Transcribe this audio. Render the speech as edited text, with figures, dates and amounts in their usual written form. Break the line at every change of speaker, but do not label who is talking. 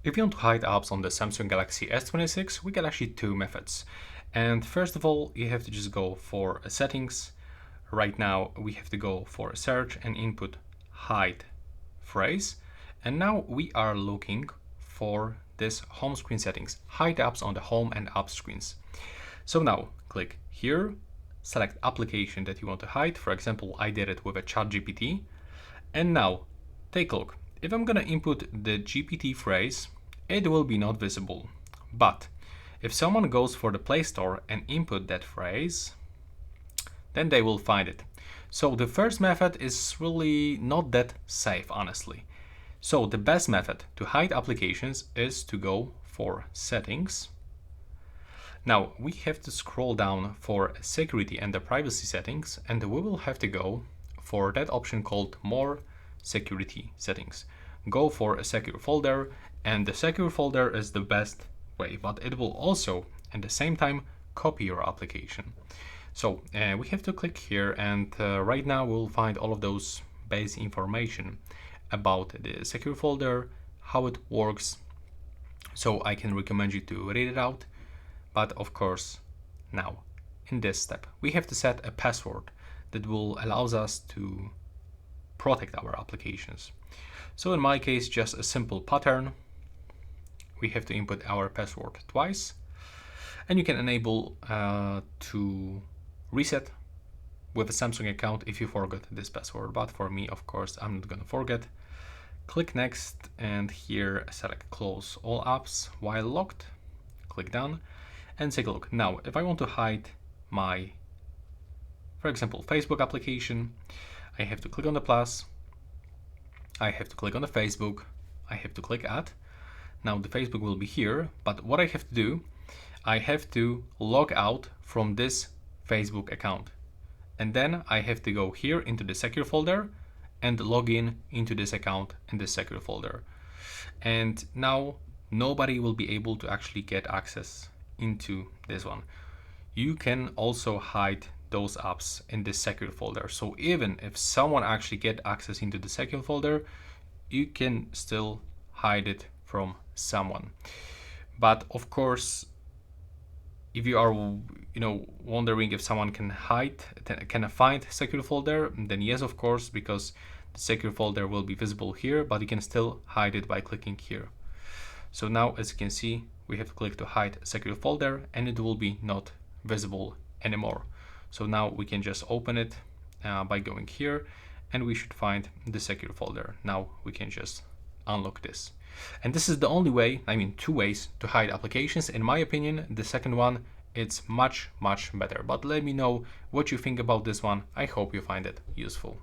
If you want to hide apps on the Samsung Galaxy S26, we got actually two methods. And first of all, you have to just go for settings. Right now, we have to go for search and input hide phrase. And now we are looking for this home screen settings, hide apps on the home and app screens. So now click here, select application that you want to hide. For example, I did it with a ChatGPT. And now take a look. If I'm gonna input the GPT phrase, it will be not visible. But if someone goes for the Play Store and input that phrase, then they will find it. So the first method is really not that safe, honestly. So the best method to hide applications is to go for settings. Now we have to scroll down for security and the privacy settings, and we will have to go for that option called more security settings. Go for a secure folder, and the secure folder is the best way, but it will also at the same time copy your application. So we have to click here, and right now we'll find all of those base information about the secure folder, how it works. So I can recommend you to read it out. But of course, now in this step, we have to set a password that will allows us to protect our applications. So in my case, just a simple pattern. We have to input our password twice, and you can enable to reset with a Samsung account if you forgot this password. But for me, of course, I'm not gonna forget. Click next, and here select close all apps while locked. Click done. And take a look. Now, if I want to hide my, for example, Facebook application, I have to click on the plus, I have to click on the Facebook, I have to click add. Now the Facebook will be here, but what I have to do, I have to log out from this Facebook account. And then I have to go here into the secure folder and log in into this account in the secure folder. And now nobody will be able to actually get access into this one. You can also hide those apps in this secure folder. So even if someone actually get access into the secure folder, you can still hide it from someone. But of course, if you are wondering if someone can find secure folder, then yes, of course, because the secure folder will be visible here, but you can still hide it by clicking here. So now, as you can see, we have to click to hide secure folder, and it will be not visible anymore. So now we can just open it by going here, and we should find the secure folder. Now we can just unlock this. And this is the only way, two ways to hide applications. In my opinion, the second one, it's much better. But let me know what you think about this one. I hope you find it useful.